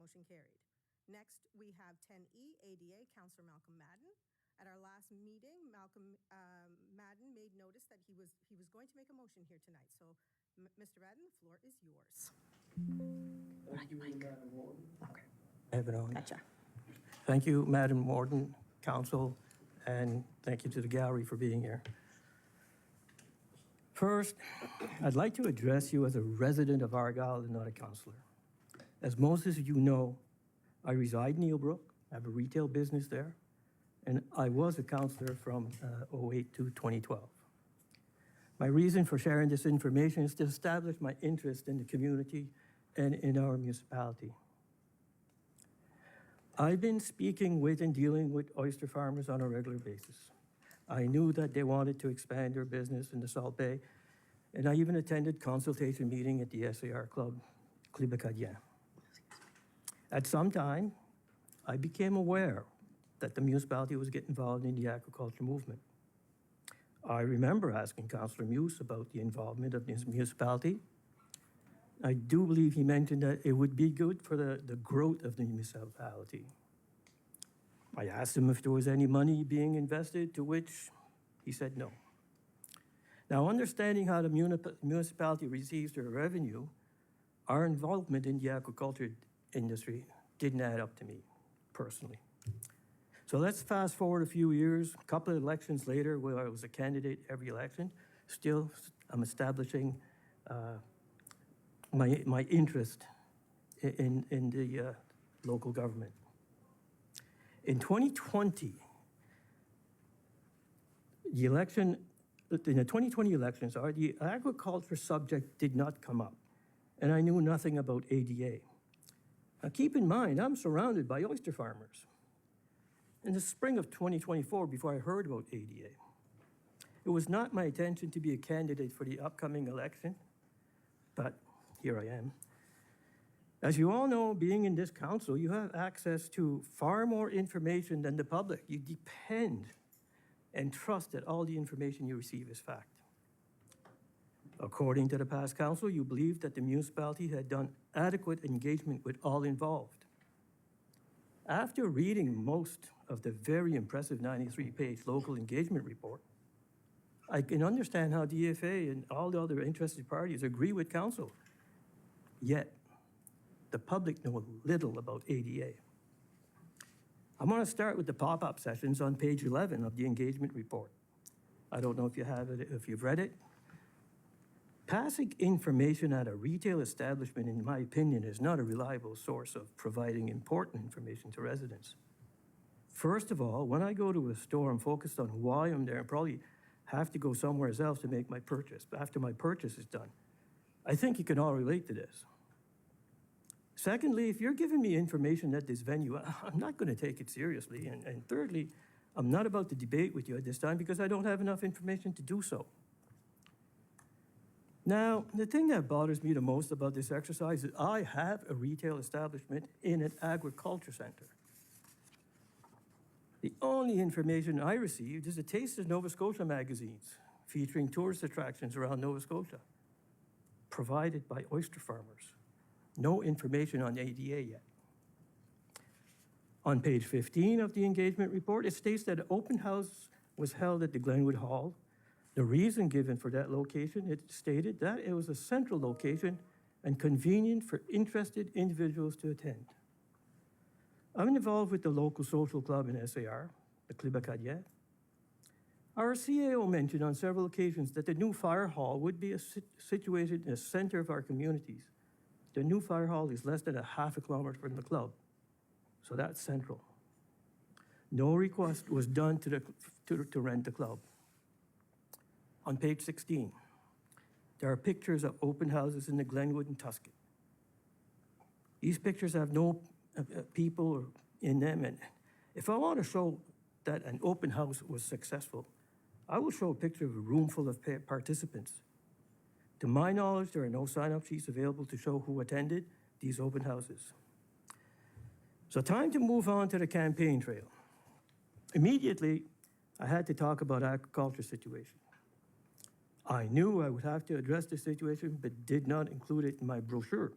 Motion carried. Next, we have 10E, ADA, Councillor Malcolm Madden. At our last meeting, Malcolm Madden made notice that he was going to make a motion here tonight. So, Mr. Madden, the floor is yours. Thank you, Madam Warden. Okay. I have it on. Gotcha. Thank you, Madam Warden, Council, and thank you to the gallery for being here. First, I'd like to address you as a resident of Argyle and not a councillor. As most of you know, I reside in Eelbrook, I have a retail business there, and I was a councillor from 08 to 2012. My reason for sharing this information is to establish my interest in the community and in our municipality. I've been speaking with and dealing with oyster farmers on a regular basis. I knew that they wanted to expand their business in the Salt Bay, and I even attended consultation meeting at the SAR Club, Clibacadien. At some time, I became aware that the municipality was getting involved in the agriculture movement. I remember asking Councillor Muse about the involvement of this municipality. I do believe he mentioned that it would be good for the growth of the municipality. I asked him if there was any money being invested, to which he said no. Now, understanding how the municipality receives their revenue, our involvement in the agriculture industry didn't add up to me, personally. So let's fast forward a few years, a couple of elections later, where I was a candidate every election. Still, I'm establishing my interest in the local government. In 2020, in the 2020 elections, the agriculture subject did not come up, and I knew nothing about ADA. Now, keep in mind, I'm surrounded by oyster farmers. In the spring of 2024, before I heard about ADA, it was not my intention to be a candidate for the upcoming election, but here I am. As you all know, being in this council, you have access to far more information than the public. You depend and trust that all the information you receive is fact. According to the past council, you believed that the municipality had done adequate engagement with all involved. After reading most of the very impressive 93-page local engagement report, I can understand how DFA and all the other interested parties agree with council. Yet, the public know little about ADA. I'm going to start with the pop-up sessions on page 11 of the engagement report. I don't know if you have it, if you've read it. Passing information at a retail establishment, in my opinion, is not a reliable source of providing important information to residents. First of all, when I go to a store, I'm focused on why I'm there. I probably have to go somewhere else to make my purchase. But after my purchase is done, I think you can all relate to this. Secondly, if you're giving me information at this venue, I'm not going to take it seriously. And thirdly, I'm not about to debate with you at this time because I don't have enough information to do so. Now, the thing that bothers me the most about this exercise is I have a retail establishment in an agriculture center. The only information I received is a Taste of Nova Scotia magazines featuring tourist attractions around Nova Scotia, provided by oyster farmers. No information on ADA yet. On page 15 of the engagement report, it states that an open house was held at the Glenwood Hall. The reason given for that location, it stated that it was a central location and convenient for interested individuals to attend. I'm involved with the local social club in SAR, the Clibacadien. Our CAO mentioned on several occasions that the new fire hall would be situated in the center of our communities. The new fire hall is less than a half a kilometer from the club, so that's central. No request was done to rent the club. On page 16, there are pictures of open houses in the Glenwood and Tuscan. These pictures have no people in them, and if I want to show that an open house was successful, I will show a picture of a room full of participants. To my knowledge, there are no sign-up sheets available to show who attended these open houses. So time to move on to the campaign trail. Immediately, I had to talk about agriculture situation. I knew I would have to address the situation, but did not include it in my brochure.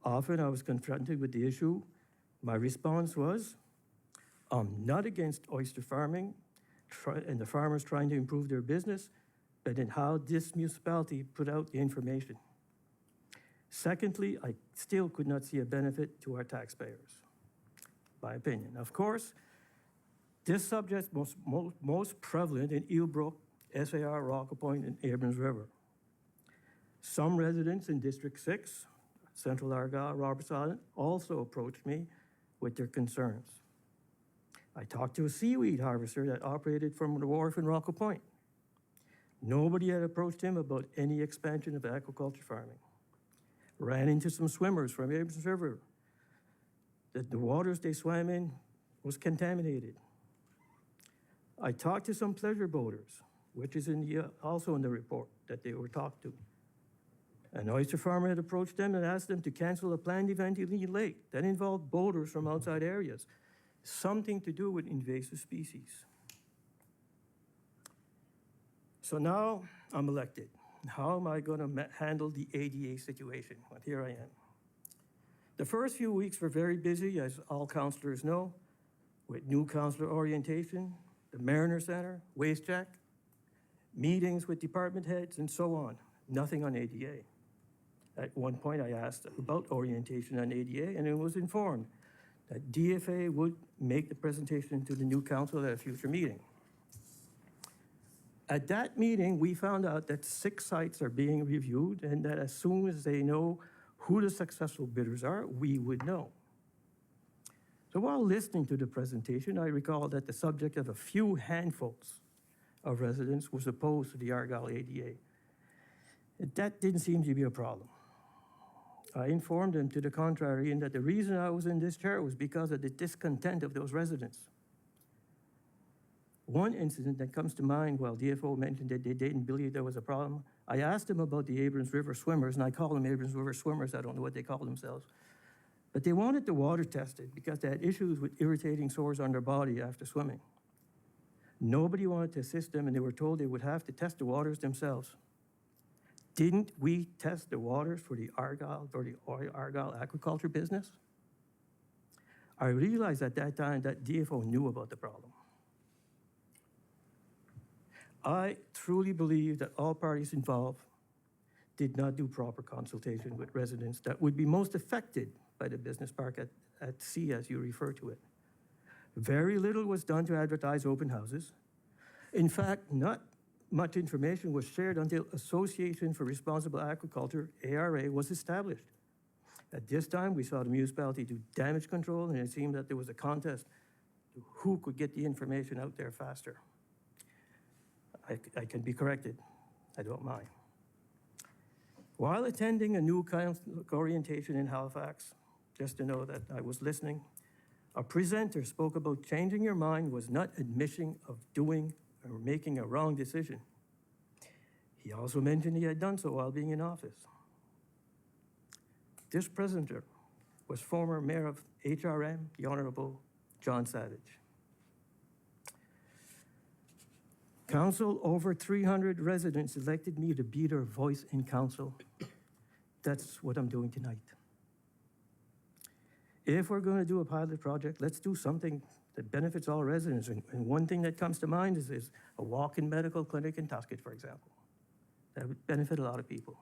Often I was confronted with the issue. My response was, I'm not against oyster farming and the farmers trying to improve their business, but in how this municipality put out the information. Secondly, I still could not see a benefit to our taxpayers, my opinion. Of course, this subject was most prevalent in Eelbrook, SAR, Rocket Point, and Abrams River. Some residents in District 6, Central Argyle, Roberts Island, also approached me with their concerns. I talked to a seaweed harvester that operated from the wharf in Rocket Point. Nobody had approached him about any expansion of aquaculture farming. Ran into some swimmers from Abrams River that the waters they swam in was contaminated. I talked to some pleasure boaters, which is also in the report that they were talked to. An oyster farmer had approached them and asked them to cancel a planned event in Lee Lake that involved boaters from outside areas, something to do with invasive species. So now I'm elected. How am I going to handle the ADA situation? Well, here I am. The first few weeks were very busy, as all councillors know, with new councillor orientation, the Mariner Center, Waste Check, meetings with department heads, and so on. Nothing on ADA. At one point, I asked about orientation on ADA, and I was informed that DFA would make the presentation to the new council at a future meeting. At that meeting, we found out that 6 sites are being reviewed, and that as soon as they know who the successful bidders are, we would know. So while listening to the presentation, I recall that the subject of a few handfuls of residents was opposed to the Argyle ADA. That didn't seem to be a problem. I informed them to the contrary, and that the reason I was in this chair was because of the discontent of those residents. One incident that comes to mind, while DFO mentioned that they didn't believe there was a problem, I asked them about the Abrams River swimmers, and I call them Abrams River swimmers, I don't know what they call themselves. But they wanted the water tested because they had issues with irritating sores on their body after swimming. Nobody wanted to assist them, and they were told they would have to test the waters themselves. Didn't we test the waters for the Argyle aquaculture business? I realized at that time that DFO knew about the problem. I truly believe that all parties involved did not do proper consultation with residents that would be most affected by the business park at sea, as you refer to it. Very little was done to advertise open houses. In fact, not much information was shared until Association for Responsible Aquaculture, ARA, was established. At this time, we saw the municipality do damage control, and it seemed that there was a contest to who could get the information out there faster. I can be corrected. I don't mind. While attending a new council orientation in Halifax, just to know that I was listening, a presenter spoke about changing your mind was not admission of doing or making a wrong decision. He also mentioned he had done so while being in office. This presenter was former mayor of HRM, the Honorable John Savage. Council, over 300 residents elected me to be their voice in council. That's what I'm doing tonight. If we're going to do a pilot project, let's do something that benefits all residents. And one thing that comes to mind is a walk-in medical clinic in Tuscany, for example. That would benefit a lot of people.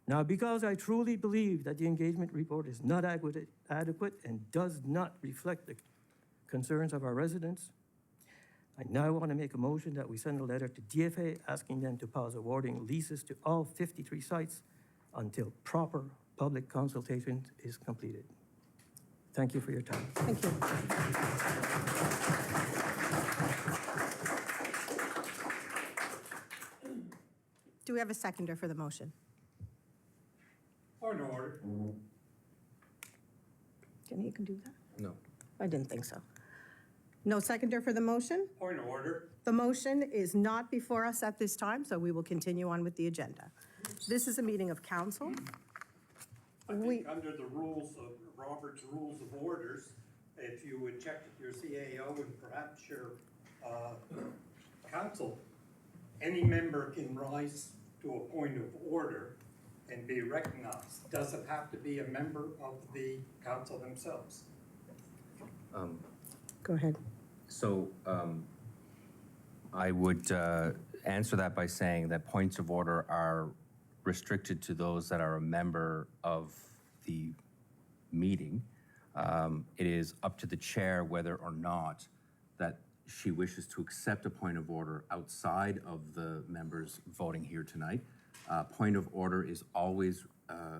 Now, because I truly believe that the engagement report is not adequate and does not reflect the concerns of our residents, I now want to make a motion that we send a letter to DFA asking them to pause awarding leases to all 53 sites until proper public consultation is completed. Thank you for your time. Thank you. Do we have a seconder for the motion? Point of order. You can do that? No. I didn't think so. No seconder for the motion? Point of order. The motion is not before us at this time, so we will continue on with the agenda. This is a meeting of council. I think under the rules of Robert's Rules of Orders, if you would check with your CAO and perhaps your council, any member can rise to a point of order and be recognized? Does it have to be a member of the council themselves? Go ahead. So I would answer that by saying that points of order are restricted to those that are a member of the meeting. It is up to the chair whether or not that she wishes to accept a point of order outside of the members voting here tonight. Point of order is always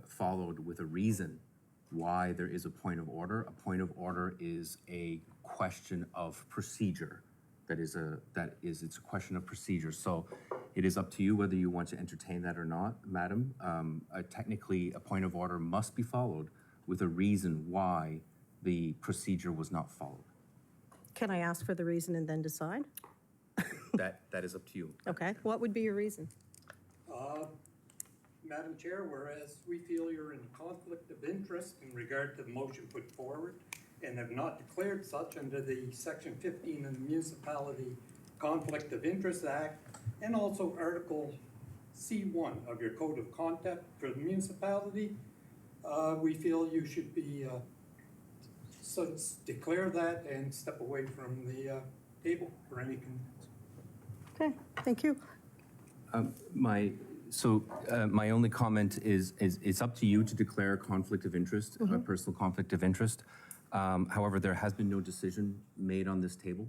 followed with a reason why there is a point of order. A point of order is a question of procedure. It's a question of procedure. So it is up to you whether you want to entertain that or not, madam. Technically, a point of order must be followed with a reason why the procedure was not followed. Can I ask for the reason and then decide? That is up to you. Okay, what would be your reason? Madam Chair, whereas we feel you're in conflict of interest in regard to the motion put forward and have not declared such under the Section 15 of the Municipality Conflict of Interest Act and also Article C1 of your Code of Conduct for the municipality, we feel you should be, declare that and step away from the table for any. Okay, thank you. My only comment is it's up to you to declare a conflict of interest, a personal conflict of interest. However, there has been no decision made on this table.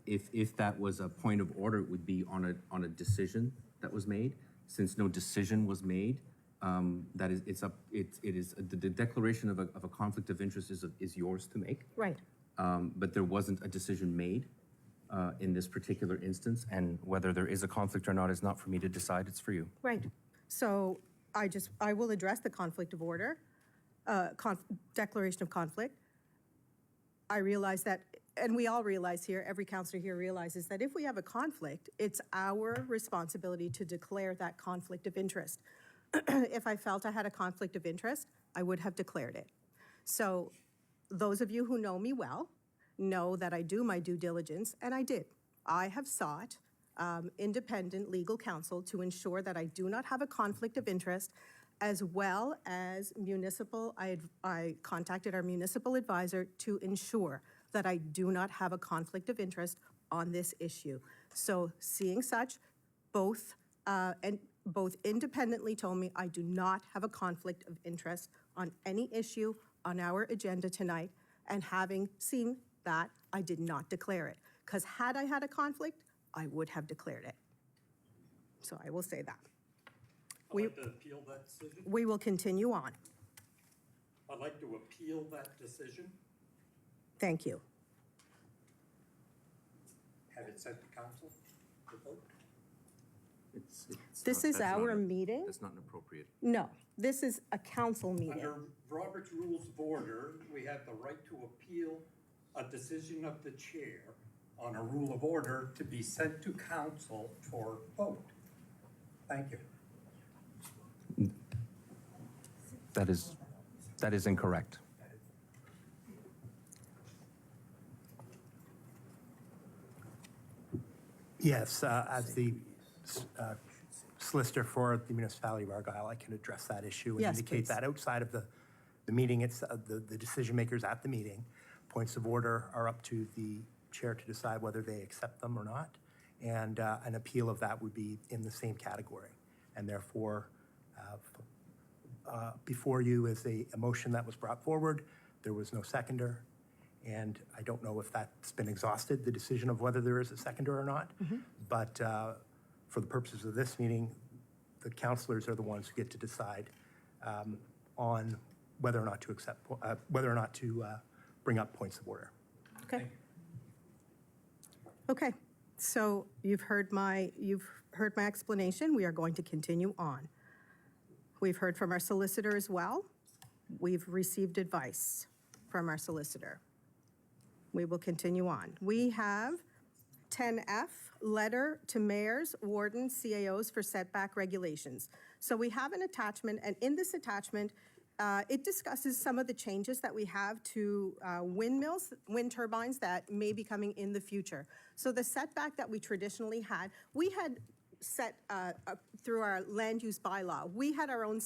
If that was a point of order, it would be on a decision that was made. Since no decision was made, the declaration of a conflict of interest is yours to make. Right. But there wasn't a decision made in this particular instance, and whether there is a conflict or not is not for me to decide, it's for you. Right. So I will address the conflict of order, declaration of conflict. I realize that, and we all realize here, every councillor here realizes that if we have a conflict, it's our responsibility to declare that conflict of interest. If I felt I had a conflict of interest, I would have declared it. So those of you who know me well know that I do my due diligence, and I did. I have sought independent legal counsel to ensure that I do not have a conflict of interest, as well as I contacted our municipal advisor to ensure that I do not have a conflict of interest on this issue. So seeing such, both independently told me I do not have a conflict of interest on any issue on our agenda tonight, and having seen that, I did not declare it. Because had I had a conflict, I would have declared it. So I will say that. I'd like to appeal that decision. We will continue on. I'd like to appeal that decision. Thank you. Have it sent to council to vote. This is our meeting? That's not inappropriate. No, this is a council meeting. Under Robert's Rules of Order, we have the right to appeal a decision of the chair on a rule of order to be sent to council for vote. Thank you. That is incorrect. Yes, as the solicitor for the municipality of Argyle, I can address that issue and Yes, indicate please. that outside of the meeting, it's the decision makers at the meeting. Points of order are up to the chair to decide whether they accept them or not, and an appeal of that would be in the same category. And therefore, before you is a motion that was brought forward. There was no seconder, and I don't know if that's been exhausted, the decision of whether there is a seconder or not. But for the purposes of this meeting, the councillors are the ones who get to decide on whether or not to accept, whether or not to bring up points of order. Okay. Okay, so you've heard my explanation. We are going to continue on. We've heard from our solicitor as well. We've received advice from our solicitor. We will continue on. We have 10F, letter to mayors, wardens, CAOs for setback regulations. So we have an attachment, and in this attachment, it discusses some of the changes that we have to windmills, wind turbines that may be coming in the future. So the setback that we traditionally had, we had set through our land use bylaw. We had our own